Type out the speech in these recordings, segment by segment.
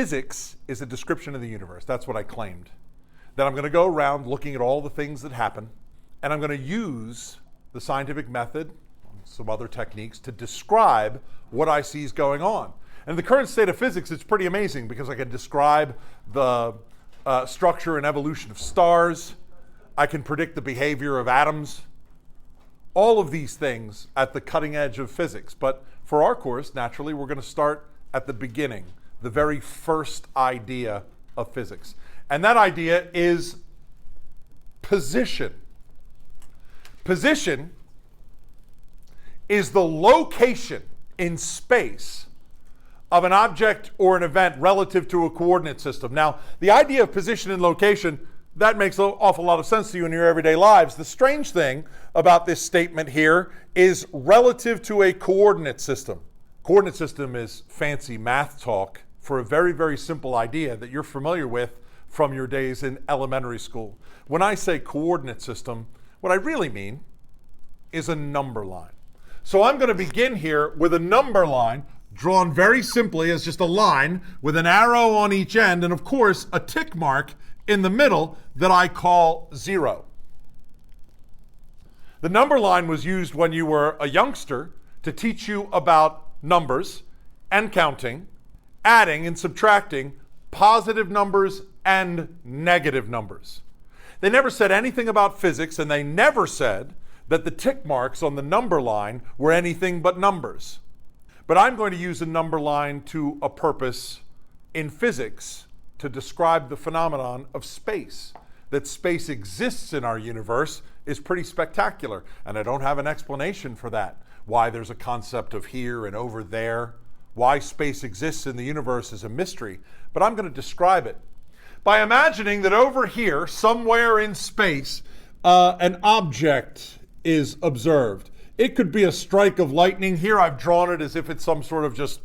physics is a description of the universe. That's what I claimed. That I'm going to go around looking at all the things that happen, and I'm going to use the scientific method, some other techniques, to describe what I see is going on. And the current state of physics, it's pretty amazing because I can describe the structure and evolution of stars. I can predict the behavior of atoms. All of these things at the cutting edge of physics. But for our course, naturally, we're going to start at the beginning, the very first idea of physics. And that idea is position. Position is the location in space of an object or an event relative to a coordinate system. Now, the idea of position and location, that makes an awful lot of sense to you in your everyday lives. The strange thing about this statement here is relative to a coordinate system. Coordinate system is fancy math talk for a very, very simple idea that you're familiar with from your days in elementary school. When I say coordinate system, what I really mean is a number line. So I'm going to begin here with a number line drawn very simply as just a line with an arrow on each end and, of course, a tick mark in the middle that I call 0. The number line was used when you were a youngster to teach you about numbers and counting, adding and subtracting positive numbers and negative numbers. They never said anything about physics, and they never said that the tick marks on the number line were anything but numbers. But I'm going to use a number line to a purpose in physics to describe the phenomenon of space. That space exists in our universe is pretty spectacular, and I don't have an explanation for that. Why there's a concept of here and over there, why space exists in the universe is a mystery, but I'm going to describe it by imagining that over here, somewhere in space, an object is observed. It could be a strike of lightning. Here I've drawn it as if it's some sort of just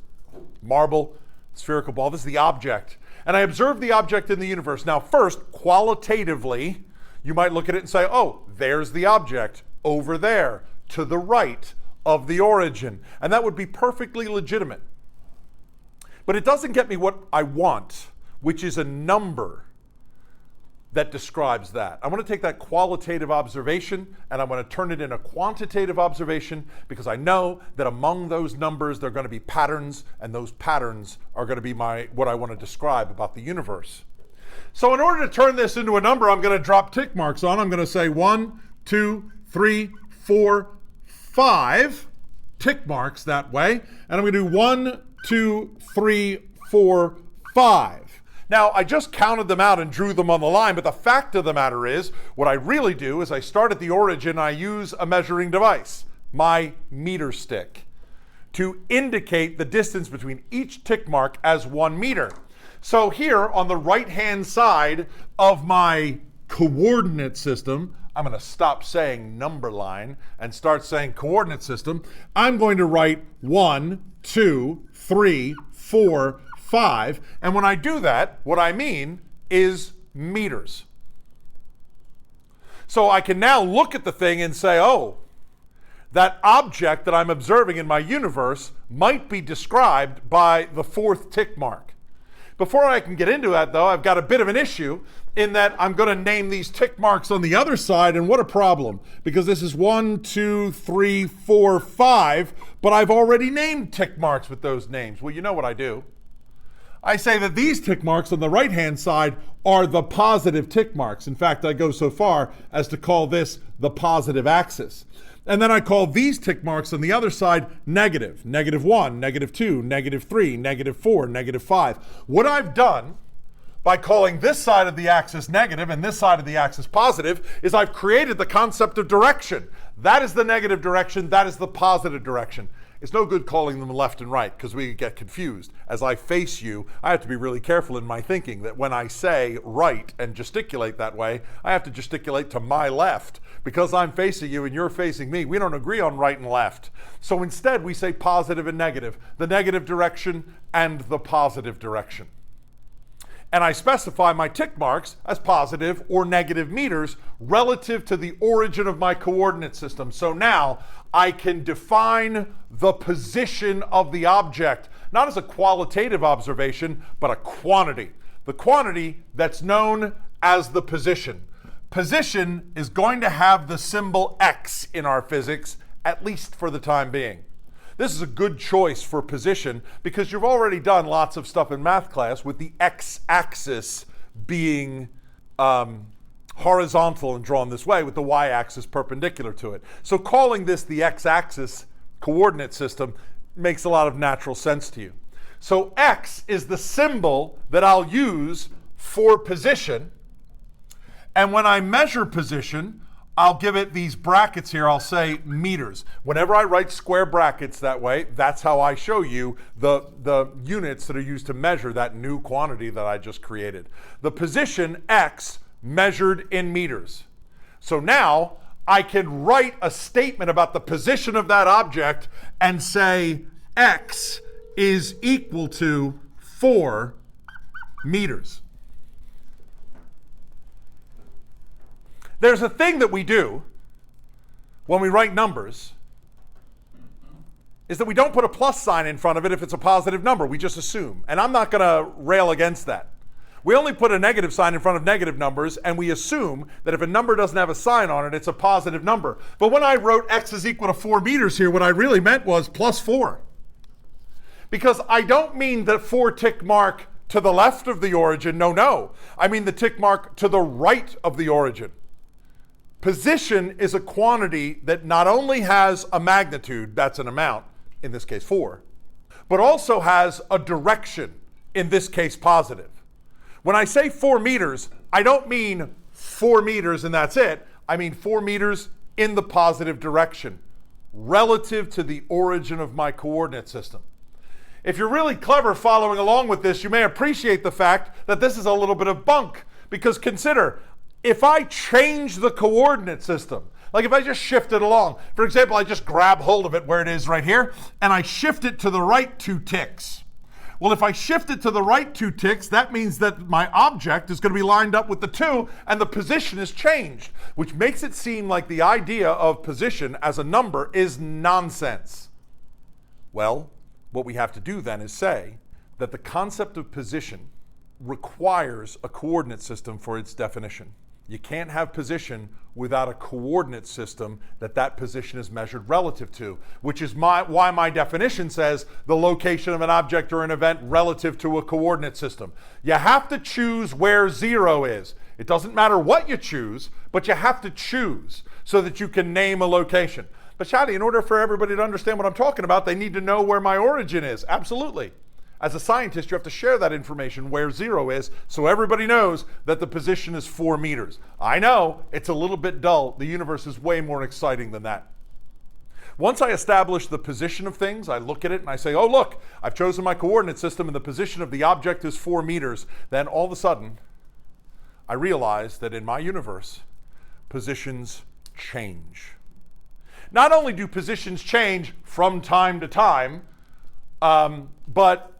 marble, spherical ball. This is the object. And I observe the object in the universe. Now, first, qualitatively, you might look at it and say, oh, there's the object over there to the right of the origin. And that would be perfectly legitimate. But it doesn't get me what I want, which is a number that describes that. I want to take that qualitative observation and I'm going to turn it into a quantitative observation because I know that among those numbers there are going to be patterns, and those patterns are going to be what I want to describe about the universe. So in order to turn this into a number, I'm going to drop tick marks on. I'm going to say 1, 2, 3, 4, 5 tick marks that way. And I'm going to do 1, 2, 3, 4, 5. Now, I just counted them out and drew them on the line, but the fact of the matter is, what I really do is I start at the origin, I use a measuring device, my meter stick, to indicate the distance between each tick mark as 1 meter. So here on the right-hand side of my coordinate system, I'm going to stop saying number line and start saying coordinate system. I'm going to write 1, 2, 3, 4, 5, and when I do that, what I mean is meters. So I can now look at the thing and say, oh, that object that I'm observing in my universe might be described by the 4th tick mark. Before I can get into that, though, I've got a bit of an issue in that I'm going to name these tick marks on the other side, and what a problem, because this is 1, 2, 3, 4, 5, but I've already named tick marks with those names. Well, you know what I do. I say that these tick marks on the right-hand side are the positive tick marks. In fact, I go so far as to call this the positive axis. And then I call these tick marks on the other side negative. -1, -2, -3, -4, -5. What I've done by calling this side of the axis negative and this side of the axis positive is I've created the concept of direction. That is the negative direction, that is the positive direction. It's no good calling them left and right because we get confused. As I face you, I have to be really careful in my thinking that when I say right and gesticulate that way, I have to gesticulate to my left. Because I'm facing you and you're facing me, we don't agree on right and left. So instead, we say positive and negative, the negative direction and the positive direction. And I specify my tick marks as positive or negative meters relative to the origin of my coordinate system. So now I can define the position of the object, not as a qualitative observation, but a quantity. The quantity that's known as the position. Position is going to have the symbol x in our physics, at least for the time being. This is a good choice for position because you've already done lots of stuff in math class with the x-axis being horizontal and drawn this way with the y-axis perpendicular to it. So calling this the x-axis coordinate system makes a lot of natural sense to you. So x is the symbol that I'll use for position. And when I measure position, I'll give it these brackets here. I'll say meters. Whenever I write square brackets that way, that's how I show you the units that are used to measure that new quantity that I just created. The position x measured in meters. So now I can write a statement about the position of that object and say x is equal to 4 meters. There's a thing that we do when we write numbers is that we don't put a plus sign in front of it if it's a positive number. We just assume. And I'm not going to rail against that. We only put a negative sign in front of negative numbers, and we assume that if a number doesn't have a sign on it, it's a positive number. But when I wrote x is equal to 4 meters here, what I really meant was plus 4. Because I don't mean the 4 tick mark to the left of the origin. No. I mean the tick mark to the right of the origin. Position is a quantity that not only has a magnitude, that's an amount, in this case 4, but also has a direction, in this case positive. When I say 4 meters, I don't mean 4 meters and that's it. I mean 4 meters in the positive direction, relative to the origin of my coordinate system. If you're really clever following along with this, you may appreciate the fact that this is a little bit of bunk, because consider, if I change the coordinate system, like if I just shift it along, for example, I just grab hold of it where it is right here, and I shift it to the right 2 ticks. Well, if I shift it to the right 2 ticks, that means that my object is going to be lined up with the 2, and the position is changed, which makes it seem like the idea of position as a number is nonsense. Well, what we have to do then is say that the concept of position requires a coordinate system for its definition. You can't have position without a coordinate system that position is measured relative to, which is why my definition says the location of an object or an event relative to a coordinate system. You have to choose where 0 is. It doesn't matter what you choose, but you have to choose so that you can name a location. But Shadi, in order for everybody to understand what I'm talking about, they need to know where my origin is. Absolutely. As a scientist, you have to share that information where 0 is so everybody knows that the position is 4 meters. I know, it's a little bit dull. The universe is way more exciting than that. Once I establish the position of things, I look at it and I say, oh look, I've chosen my coordinate system and the position of the object is 4 meters. Then all of a sudden, I realize that in my universe, positions change. Not only do positions change from time to time, but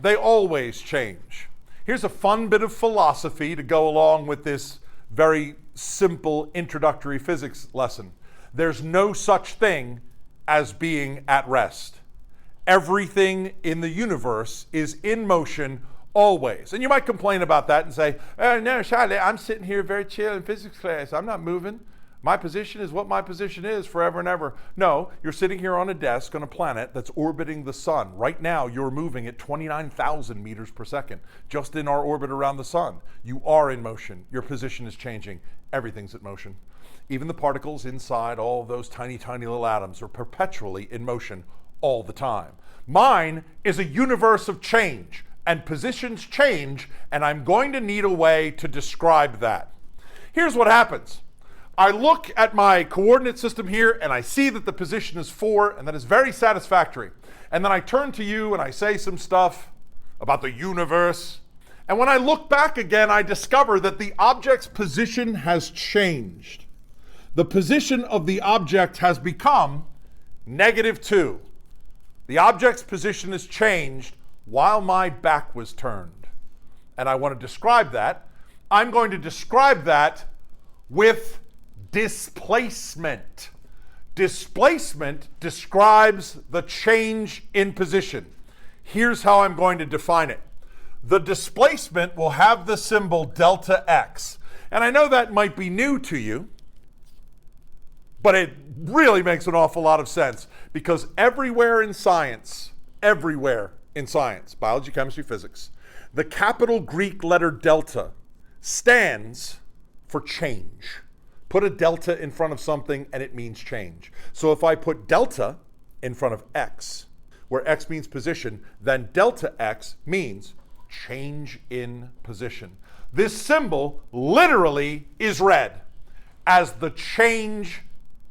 they always change. Here's a fun bit of philosophy to go along with this very simple introductory physics lesson. There's no such thing as being at rest. Everything in the universe is in motion always. And you might complain about that and say, oh no, Charlie, I'm sitting here very chill in physics class. I'm not moving. My position is what my position is forever and ever. No, you're sitting here on a desk on a planet that's orbiting the sun. Right now, you're moving at 29,000 meters per second, just in our orbit around the sun. You are in motion. Your position is changing. Everything's in motion. Even the particles inside all of those tiny, tiny little atoms are perpetually in motion all the time. Mine is a universe of change, and positions change, and I'm going to need a way to describe that. Here's what happens. I look at my coordinate system here and I see that the position is 4, and that is very satisfactory. And then I turn to you and I say some stuff about the universe. And when I look back again, I discover that the object's position has changed. The position of the object has become -2. The object's position has changed while my back was turned. and I want to describe that, I'm going to describe that with displacement. Displacement describes the change in position. Here's how I'm going to define it. The displacement will have the symbol delta x. And I know that might be new to you, but it really makes an awful lot of sense because everywhere in science, biology, chemistry, physics, the capital Greek letter delta stands for change. Put a delta in front of something and it means change. So if I put delta in front of x, where x means position, then delta x means change in position. This symbol literally is read as the change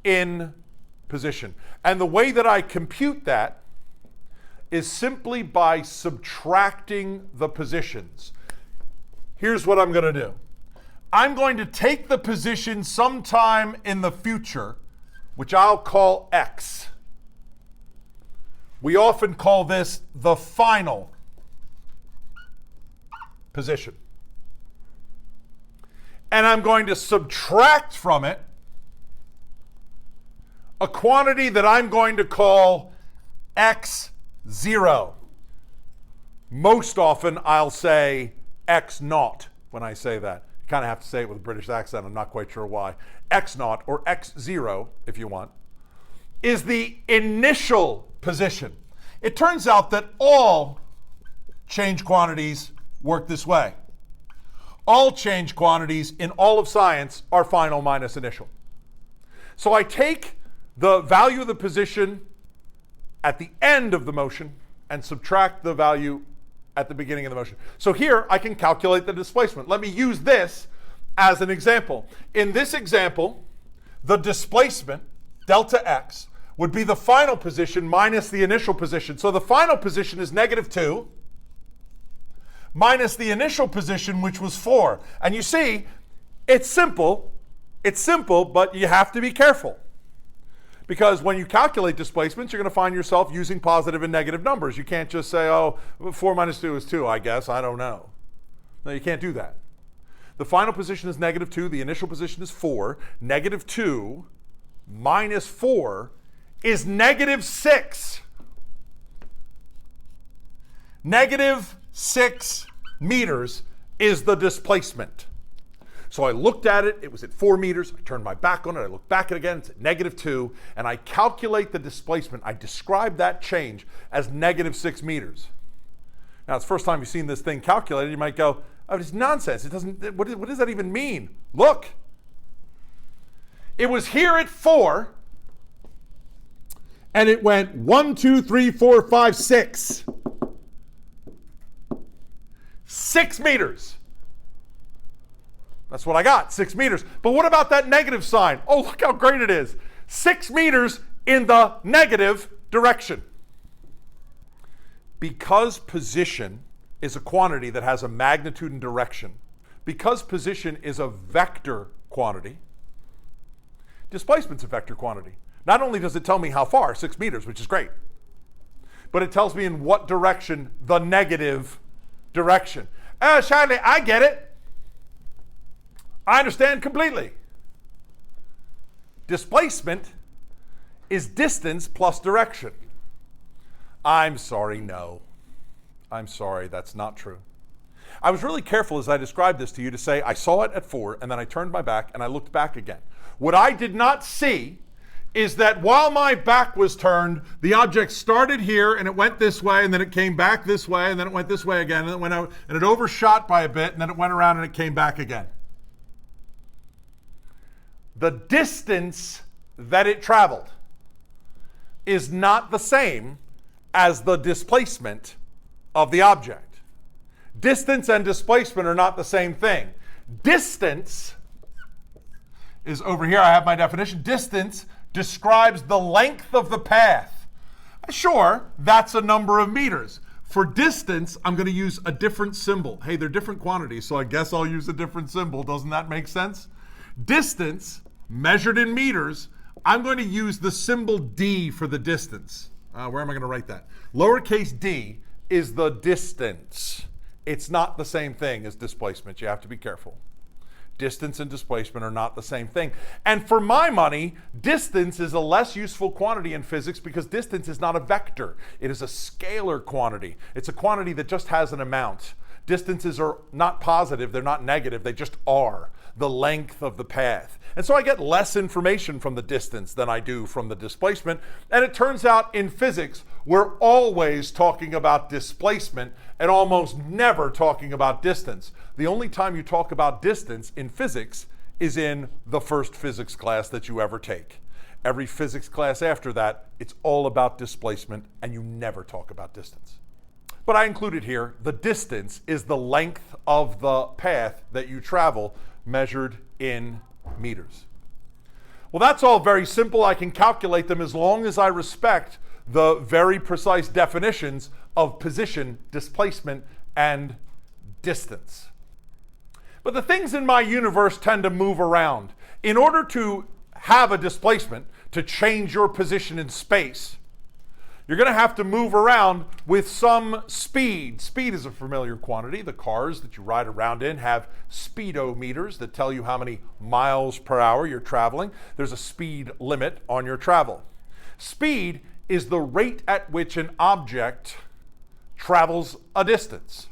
in position. And the way that I compute that is simply by subtracting the positions. Here's what I'm going to do. I'm going to take the position sometime in the future, which I'll call x. We often call this the final position. And I'm going to subtract from it a quantity that I'm going to call x0. Most often I'll say x0 when I say that. You kind of have to say it with a British accent. I'm not quite sure why. x0 or x0, if you want, is the initial position. It turns out that all change quantities work this way. All change quantities in all of science are final minus initial. So I take the value of the position at the end of the motion and subtract the value at the beginning of the motion. So here I can calculate the displacement. Let me use this as an example. In this example, the displacement, delta x, would be the final position minus the initial position. So the final position is -2 minus the initial position, which was 4. And you see, it's simple. It's simple, but you have to be careful. Because when you calculate displacements, you're going to find yourself using positive and negative numbers. You can't just say, oh, 4 minus 2 is 2, I guess. I don't know. No, you can't do that. The final position is -2. The initial position is 4. -2 minus 4 is -6. -6 meters is the displacement. So I looked at it, it was at 4 meters, I turned my back on it, I looked back at it again, it's at -2, and I calculate the displacement. I describe that change as -6 meters. Now, it's the first time you've seen this thing calculated, you might go, oh, it's nonsense. It doesn't, what does that even mean? Look, it was here at 4, and it went 1, 2, 3, 4, 5, 6. 6 meters. That's what I got, 6 meters. But what about that negative sign? Oh, look how great it is. 6 meters in the negative direction. Because position is a quantity that has a magnitude and direction, because position is a vector quantity, displacement's a vector quantity. Not only does it tell me how far, 6 meters, which is great, but it tells me in what direction, the negative direction. Charlie, I get it. I understand completely. Displacement is distance plus direction. I'm sorry, no. I'm sorry, that's not true. I was really careful as I described this to you to say I saw it at 4 and then I turned my back and I looked back again. What I did not see is that while my back was turned, the object started here and it went this way and then it came back this way and then it went this way again and it went out and it overshot by a bit and then it went around and it came back again. The distance that it traveled is not the same as the displacement of the object. Distance and displacement are not the same thing. Distance is over here. I have my definition. Distance describes the length of the path. Sure, that's a number of meters. For distance, I'm going to use a different symbol. Hey, they're different quantities, so I guess I'll use a different symbol. Doesn't that make sense? Distance, measured in meters, I'm going to use the symbol D for the distance. Where am I going to write that? Lowercase d is the distance. It's not the same thing as displacement. You have to be careful. Distance and displacement are not the same thing. And for my money, distance is a less useful quantity in physics because distance is not a vector. It is a scalar quantity. It's a quantity that just has an amount. Distances are not positive, they're not negative, they just are the length of the path. And so I get less information from the distance than I do from the displacement. And it turns out in physics, we're always talking about displacement and almost never talking about distance. The only time you talk about distance in physics is in the first physics class that you ever take. Every physics class after that, it's all about displacement, and you never talk about distance. But I included here, the distance is the length of the path that you travel measured in meters. Well, that's all very simple. I can calculate them as long as I respect the very precise definitions of position, displacement, and distance. But the things in my universe tend to move around. In order to have a displacement, to change your position in space, you're going to have to move around with some speed. Speed is a familiar quantity. The cars that you ride around in have speedometers that tell you how many miles per hour you're traveling. There's a speed limit on your travel. Speed is the rate at which an object travels a distance.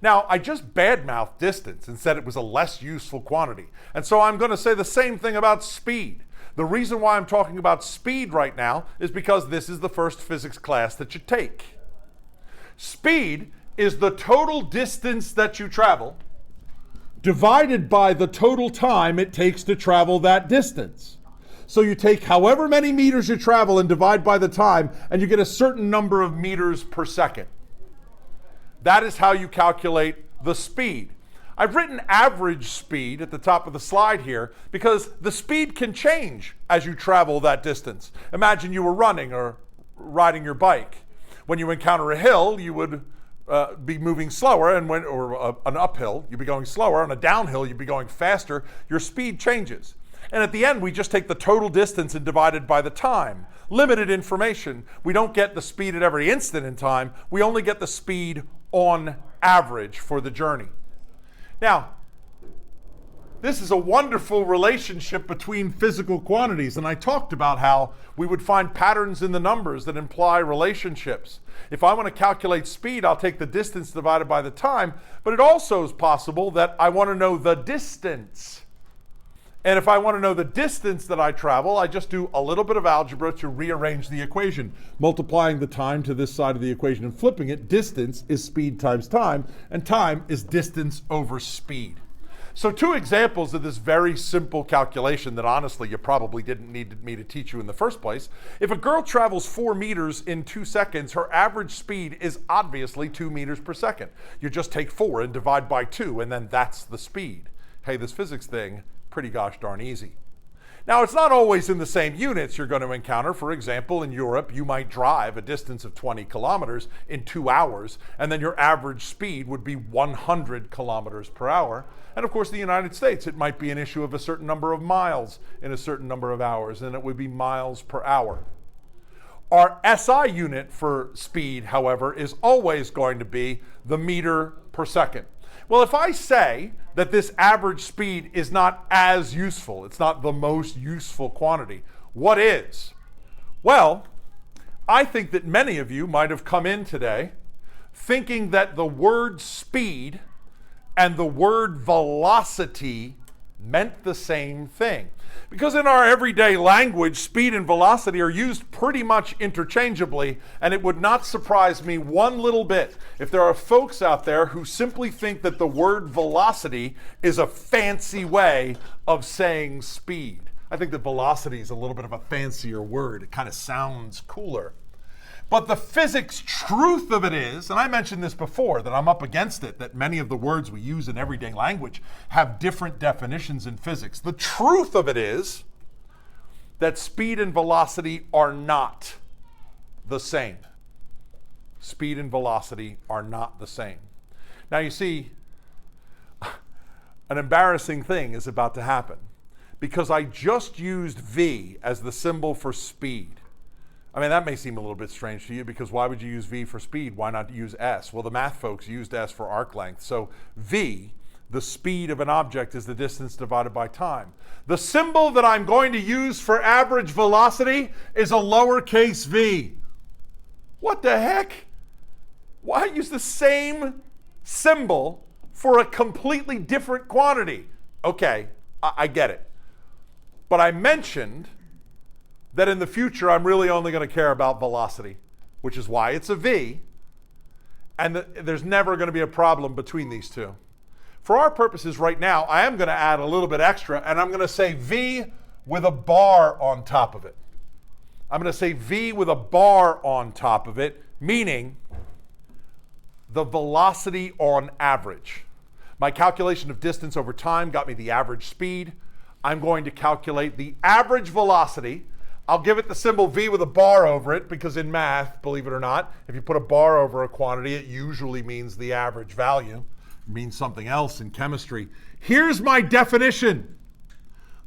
Now, I just badmouthed distance and said it was a less useful quantity. And so I'm going to say the same thing about speed. The reason why I'm talking about speed right now is because this is the first physics class that you take. Speed is the total distance that you travel divided by the total time it takes to travel that distance. So you take however many meters you travel and divide by the time, and you get a certain number of meters per second. That is how you calculate the speed. I've written average speed at the top of the slide here because the speed can change as you travel that distance. Imagine you were running or riding your bike. When you encounter a hill, you would be moving slower, and an uphill, you'd be going slower. On a downhill, you'd be going faster. Your speed changes. And at the end, we just take the total distance and divide it by the time. Limited information. We don't get the speed at every instant in time. We only get the speed on average for the journey. Now, this is a wonderful relationship between physical quantities, and I talked about how we would find patterns in the numbers that imply relationships. If I want to calculate speed, I'll take the distance divided by the time, but it also is possible that I want to know the distance. And if I want to know the distance that I travel, I just do a little bit of algebra to rearrange the equation. Multiplying the time to this side of the equation and flipping it, distance is speed times time, and time is distance over speed. So 2 examples of this very simple calculation that honestly you probably didn't need me to teach you in the first place. If a girl travels 4 meters in 2 seconds, her average speed is obviously 2 meters per second. You just take 4 and divide by 2, and then that's the speed. Hey, this physics thing, pretty gosh darn easy. Now, it's not always in the same units you're going to encounter. For example, in Europe, you might drive a distance of 20 kilometers in 2 hours, and then your average speed would be 100 kilometers per hour. And of course, the United States, it might be an issue of a certain number of miles in a certain number of hours, and it would be miles per hour. Our SI unit for speed, however, is always going to be the meter per second. Well, if I say that this average speed is not as useful, it's not the most useful quantity, what is? Well, I think that many of you might have come in today thinking that the word speed and the word velocity meant the same thing. Because in our everyday language, speed and velocity are used pretty much interchangeably, and it would not surprise me one little bit if there are folks out there who simply think that the word velocity is a fancy way of saying speed. I think that velocity is a little bit of a fancier word. It kind of sounds cooler. But the physics truth of it is, and I mentioned this before, that I'm up against it, that many of the words we use in everyday language have different definitions in physics. The truth of it is that speed and velocity are not the same. Speed and velocity are not the same. Now you see, an embarrassing thing is about to happen because I just used V as the symbol for speed. I mean, that may seem a little bit strange to you because why would you use v for speed? Why not use s? Well, the math folks used s for arc length. So v, the speed of an object, is the distance divided by time. The symbol that I'm going to use for average velocity is a lowercase v. What the heck? Why use the same symbol for a completely different quantity? Okay, I get it. But I mentioned that in the future, I'm really only going to care about velocity, which is why it's a v, and there's never going to be a problem between these two. For our purposes right now, I am going to add a little bit extra, and I'm going to say v with a bar on top of it. I'm going to say v with a bar on top of it, meaning the velocity on average. My calculation of distance over time got me the average speed. I'm going to calculate the average velocity. I'll give it the symbol v with a bar over it because in math, believe it or not, if you put a bar over a quantity, it usually means the average value. It means something else in chemistry. Here's my definition.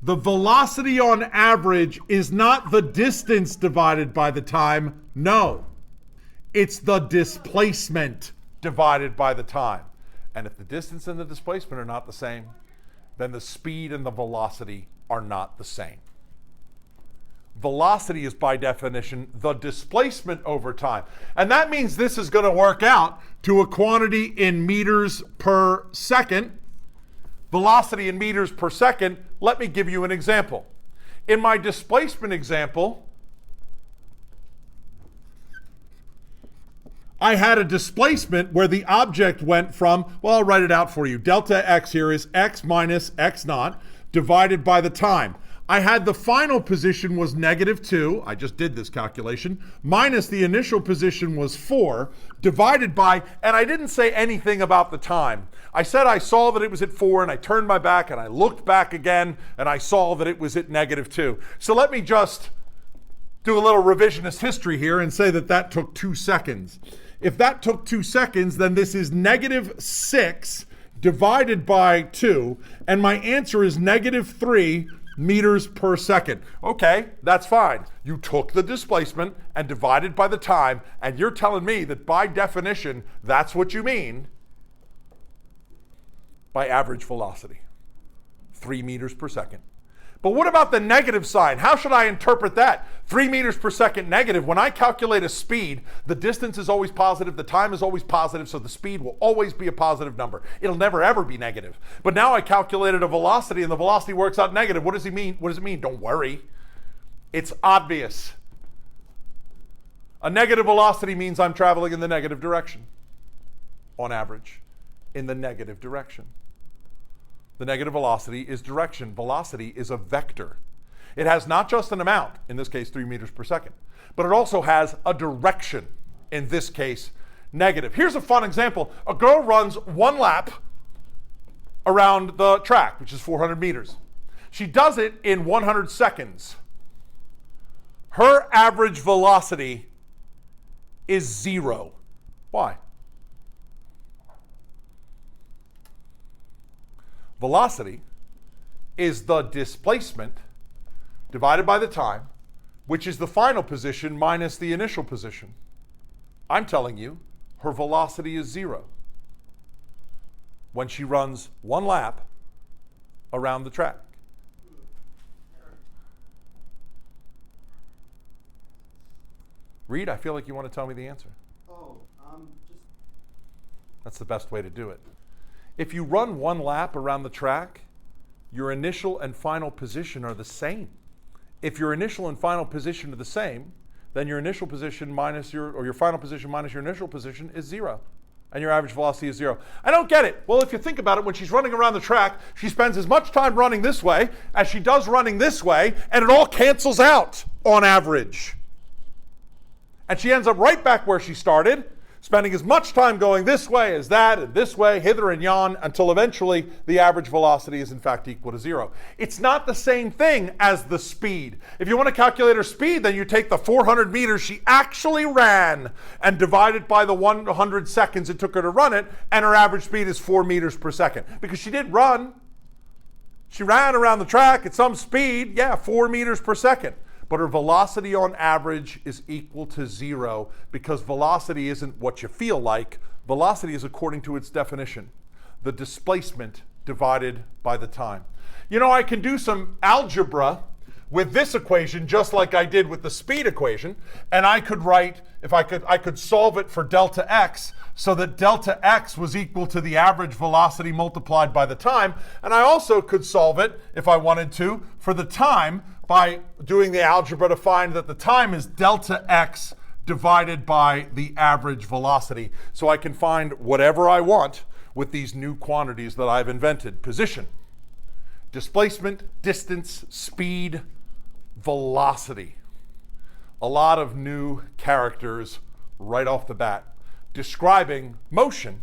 The velocity on average is not the distance divided by the time. No, it's the displacement divided by the time. And if the distance and the displacement are not the same, then the speed and the velocity are not the same. Velocity is by definition the displacement over time. And that means this is going to work out to a quantity in meters per second. Velocity in meters per second. Let me give you an example. In my displacement example, I had a displacement where the object went from, well, I'll write it out for you. Delta x here is x minus x naught divided by the time. I had the final position was -2, I just did this calculation, minus the initial position was 4, divided by, and I didn't say anything about the time. I said I saw that it was at 4, and I turned my back, and I looked back again, and I saw that it was at -2. So let me just do a little revisionist history here and say that that took 2 seconds. If that took 2 seconds, then this is -6 divided by 2, and my answer is -3 meters per second. Okay, that's fine. You took the displacement and divided by the time, and you're telling me that by definition, that's what you mean by average velocity, 3 meters per second. But what about the negative sign? How should I interpret that? 3 meters per second negative. When I calculate a speed, the distance is always positive, the time is always positive, so the speed will always be a positive number. It'll never ever be negative. But now I calculated a velocity and the velocity works out negative. What does it mean? What does it mean? Don't worry. It's obvious. A negative velocity means I'm traveling in the negative direction, on average, in the negative direction. The negative velocity is direction. Velocity is a vector. It has not just an amount, in this case 3 meters per second, but it also has a direction, in this case negative. Here's a fun example. A girl runs 1 lap around the track, which is 400 meters. She does it in 100 seconds. Her average velocity is 0. Why? Velocity is the displacement divided by the time, which is the final position minus the initial position. I'm telling you, her velocity is 0 when she runs 1 lap around the track. Reed, I feel like you want to tell me the answer. That's the best way to do it. If you run 1 lap around the track, your initial and final position are the same. If your initial and final position are the same, then your initial position minus your final position minus your initial position is 0. And your average velocity is 0. I don't get it. Well, if you think about it, when she's running around the track, she spends as much time running this way as she does running this way, and it all cancels out on average. And she ends up right back where she started, spending as much time going this way as that, and this way, hither and yon, until eventually the average velocity is in fact equal to 0. It's not the same thing as the speed. If you want to calculate her speed, then you take the 400 meters she actually ran and divide it by the 100 seconds it took her to run it, and her average speed is 4 meters per second. Because she did run. She ran around the track at some speed, 4 meters per second. but her velocity on average is equal to 0 because velocity isn't what you feel like. Velocity is according to its definition, the displacement divided by the time. You know, I can do some algebra with this equation just like I did with the speed equation, and I could write, I could solve it for delta x so that delta x was equal to the average velocity multiplied by the time, and I also could solve it, if I wanted to, for the time by doing the algebra to find that the time is delta x divided by the average velocity. So I can find whatever I want with these new quantities that I've invented: position, displacement, distance, speed, velocity. A lot of new characters right off the bat, describing motion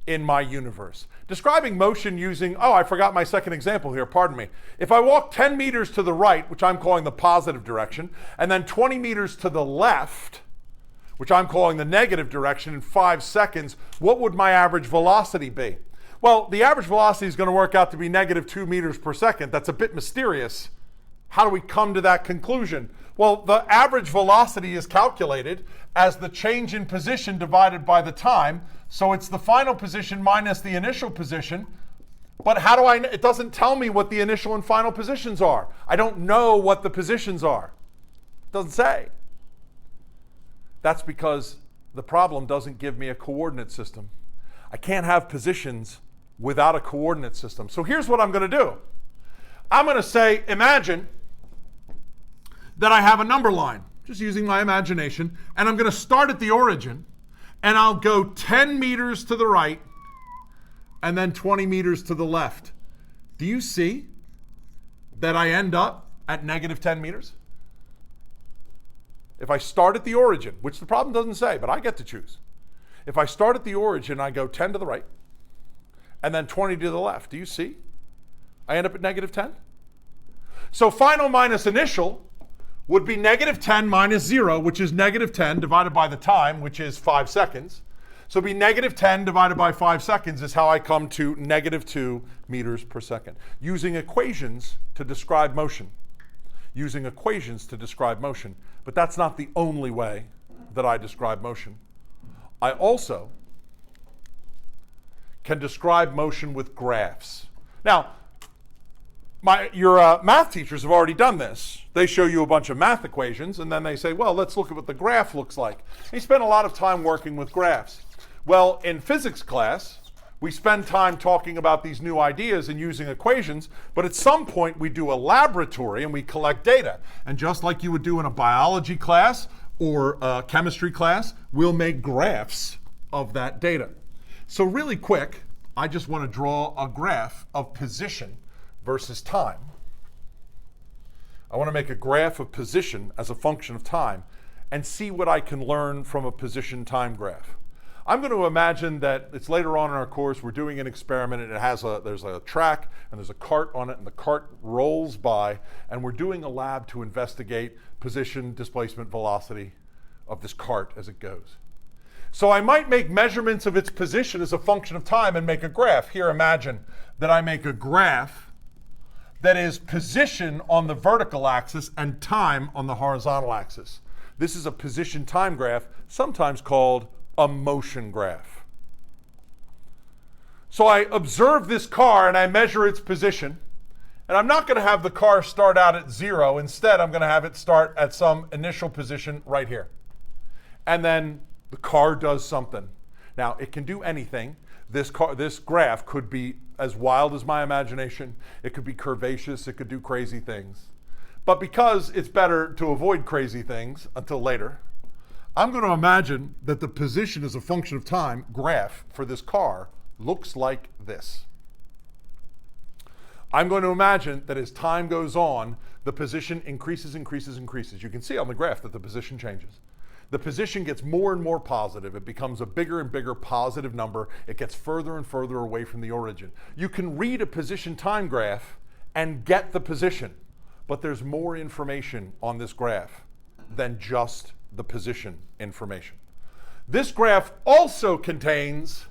in my universe. Describing motion using, oh, I forgot my second example here, pardon me. If I walk 10 meters to the right, which I'm calling the positive direction, and then 20 meters to the left, which I'm calling the negative direction, in 5 seconds, what would my average velocity be? Well, the average velocity is going to work out to be negative 2 meters per second. That's a bit mysterious. How do we come to that conclusion? Well, the average velocity is calculated as the change in position divided by the time. So it's the final position minus the initial position. But how do I know? It doesn't tell me what the initial and final positions are. I don't know what the positions are. It doesn't say. That's because the problem doesn't give me a coordinate system. I can't have positions without a coordinate system. So here's what I'm going to do. I'm going to say, imagine that I have a number line, just using my imagination, and I'm going to start at the origin, and I'll go 10 meters to the right, and then 20 meters to the left. Do you see that I end up at negative 10 meters? If I start at the origin, which the problem doesn't say, but I get to choose. If I start at the origin, I go 10 to the right, and then 20 to the left. Do you see? I end up at negative 10. So final minus initial would be negative 10 minus 0, which is negative 10 divided by the time, which is 5 seconds. So it'd be negative 10 divided by 5 seconds is how I come to negative 2 meters per second. Using equations to describe motion. Using equations to describe motion. But that's not the only way that I describe motion. I also can describe motion with graphs. Now, your math teachers have already done this. They show you a bunch of math equations, and then they say, well, let's look at what the graph looks like. They spend a lot of time working with graphs. Well, in physics class, we spend time talking about these new ideas and using equations, but at some point we do a laboratory and we collect data. And just like you would do in a biology class or a chemistry class, we'll make graphs of that data. So really quick, I just want to draw a graph of position versus time. I want to make a graph of position as a function of time and see what I can learn from a position time graph. I'm going to imagine that it's later on in our course, we're doing an experiment and there's a track and there's a cart on it and the cart rolls by, and we're doing a lab to investigate position, displacement, velocity of this cart as it goes. So I might make measurements of its position as a function of time and make a graph. Here, imagine that I make a graph that is position on the vertical axis and time on the horizontal axis. This is a position time graph, sometimes called a motion graph. So I observe this car and I measure its position, and I'm not going to have the car start out at 0. Instead, I'm going to have it start at some initial position right here. And then the car does something. Now, it can do anything. This graph could be as wild as my imagination. It could be curvaceous. It could do crazy things. But because it's better to avoid crazy things until later, I'm going to imagine that the position as a function of time graph for this car looks like this. I'm going to imagine that as time goes on, the position increases, increases, increases. You can see on the graph that the position changes. The position gets more and more positive. It becomes a bigger and bigger positive number. It gets further and further away from the origin. You can read a position time graph and get the position, but there's more information on this graph than just the position information. This graph also contains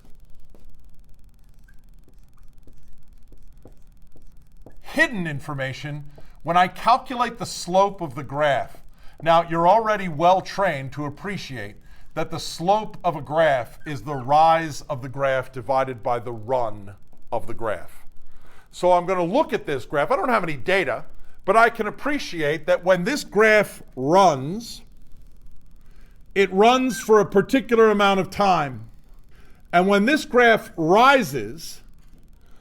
hidden information, when I calculate the slope of the graph, now you're already well trained to appreciate that the slope of a graph is the rise of the graph divided by the run of the graph. So I'm going to look at this graph. I don't have any data, but I can appreciate that when this graph runs, it runs for a particular amount of time. And when this graph rises,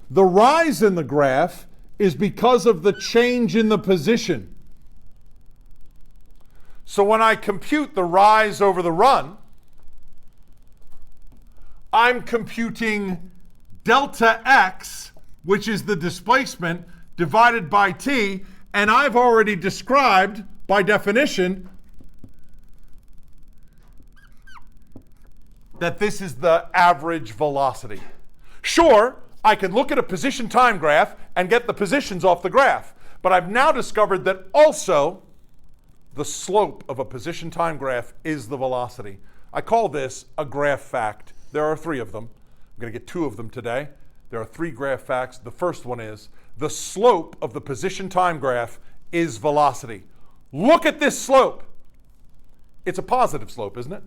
the rise in the graph is because of the change in the position. So when I compute the rise over the run, I'm computing delta x, which is the displacement, divided by t, and I've already described, by definition, that this is the average velocity. Sure, I can look at a position time graph and get the positions off the graph, but I've now discovered that also the slope of a position time graph is the velocity. I call this a graph fact. There are 3 of them. I'm going to get 2 of them today. There are 3 graph facts. The first one is the slope of the position time graph is velocity. Look at this slope. It's a positive slope, isn't it?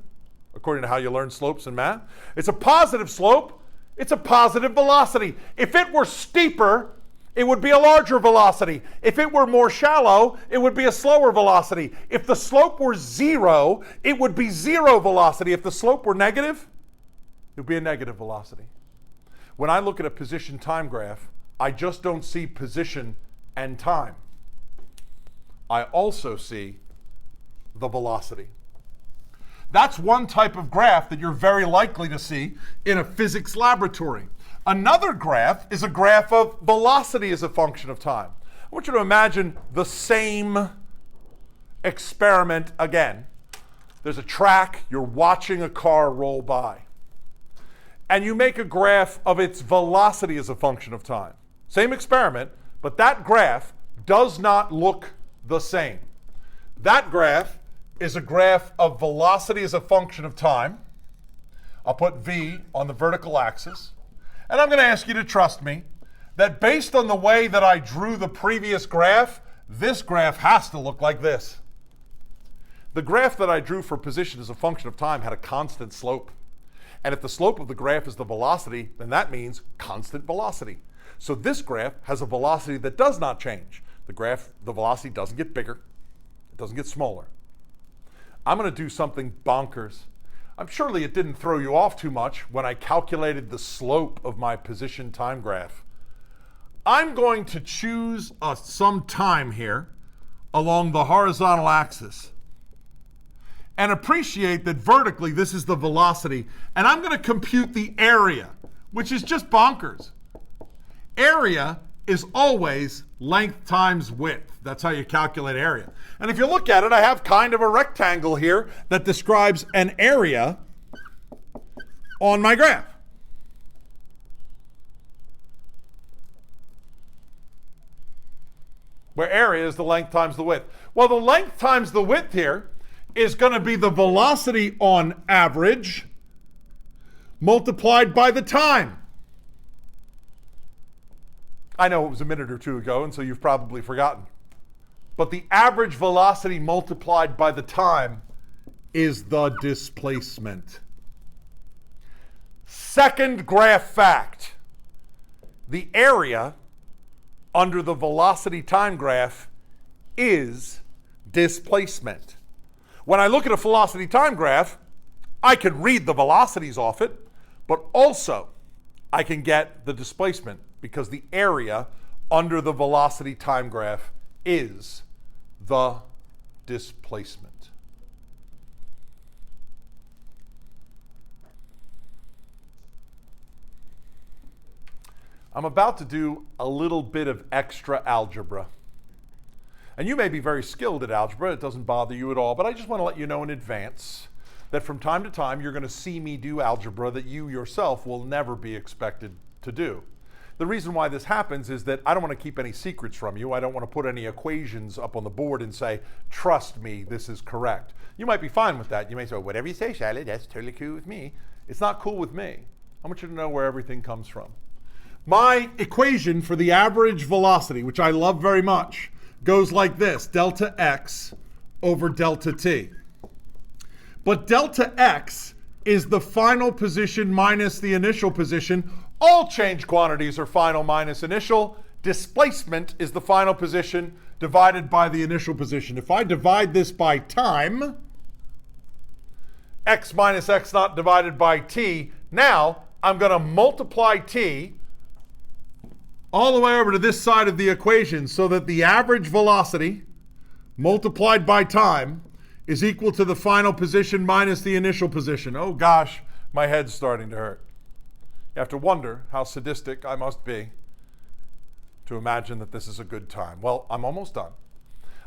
According to how you learn slopes in math. It's a positive slope. It's a positive velocity. If it were steeper, it would be a larger velocity. If it were more shallow, it would be a slower velocity. If the slope were 0, it would be 0 velocity. If the slope were negative, it would be a negative velocity. When I look at a position time graph, I just don't see position and time. I also see the velocity. That's one type of graph that you're very likely to see in a physics laboratory. Another graph is a graph of velocity as a function of time. I want you to imagine the same experiment again. There's a track, you're watching a car roll by, and you make a graph of its velocity as a function of time. Same experiment, but that graph does not look the same. That graph is a graph of velocity as a function of time. I'll put v on the vertical axis. And I'm going to ask you to trust me that based on the way that I drew the previous graph, this graph has to look like this. The graph that I drew for position as a function of time had a constant slope. And if the slope of the graph is the velocity, then that means constant velocity. So this graph has a velocity that does not change. The velocity doesn't get bigger. It doesn't get smaller. I'm going to do something bonkers. Surely it didn't throw you off too much when I calculated the slope of my position time graph. I'm going to choose some time here along the horizontal axis and appreciate that vertically this is the velocity. And I'm going to compute the area, which is just bonkers. Area is always length times width. That's how you calculate area. And if you look at it, I have kind of a rectangle here that describes an area on my graph. Where area is the length times the width. Well, the length times the width here is going to be the velocity on average multiplied by the time. I know it was a minute or 2 ago, and so you've probably forgotten. But the average velocity multiplied by the time is the displacement. Second graph fact. The area under the velocity time graph is displacement. When I look at a velocity time graph, I can read the velocities off it, but also I can get the displacement because the area under the velocity time graph is the displacement. I'm about to do a little bit of extra algebra. And you may be very skilled at algebra, it doesn't bother you at all, but I just want to let you know in advance that from time to time you're going to see me do algebra that you yourself will never be expected to do. The reason why this happens is that I don't want to keep any secrets from you. I don't want to put any equations up on the board and say, trust me, this is correct. You might be fine with that. You may say, whatever you say, Shiley, that's totally cool with me. It's not cool with me. I want you to know where everything comes from. My equation for the average velocity, which I love very much, goes like this, delta x over delta t. But delta x is the final position minus the initial position. All change quantities are final minus initial. Displacement is the final position divided by the initial position. If I divide this by time, x minus x naught divided by t, now I'm going to multiply t all the way over to this side of the equation so that the average velocity multiplied by time is equal to the final position minus the initial position. Oh gosh, my head's starting to hurt. You have to wonder how sadistic I must be to imagine that this is a good time. Well, I'm almost done.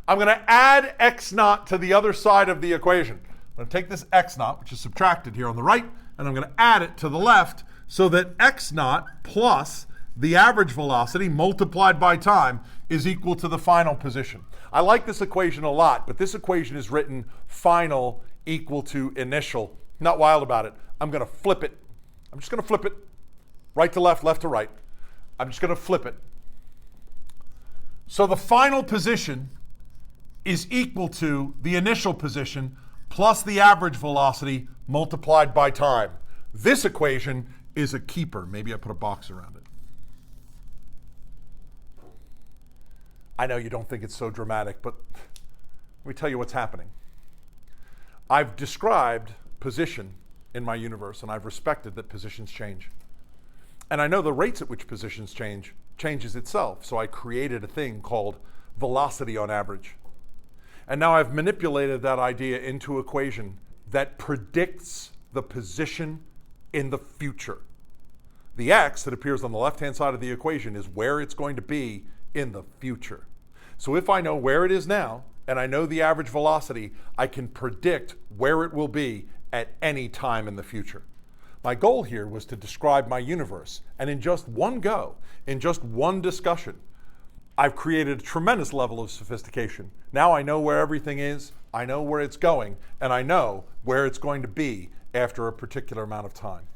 I'm going to add x naught to the other side of the equation. I'm going to take this x naught, which is subtracted here on the right, and I'm going to add it to the left so that x naught plus the average velocity multiplied by time is equal to the final position. I like this equation a lot, but this equation is written final equal to initial. Not wild about it. I'm going to flip it. I'm just going to flip it. Right to left, left to right. I'm just going to flip it. So the final position is equal to the initial position plus the average velocity multiplied by time. This equation is a keeper. Maybe I put a box around it. I know you don't think it's so dramatic, but let me tell you what's happening. I've described position in my universe, and I've respected that positions change. And I know the rates at which positions changes itself, so I created a thing called velocity on average. And now I've manipulated that idea into an equation that predicts the position in the future. The x that appears on the left-hand side of the equation is where it's going to be in the future. So if I know where it is now, and I know the average velocity, I can predict where it will be at any time in the future. My goal here was to describe my universe, and in just one go, in just one discussion, I've created a tremendous level of sophistication. Now I know where everything is, I know where it's going, and I know where it's going to be after a particular amount of time.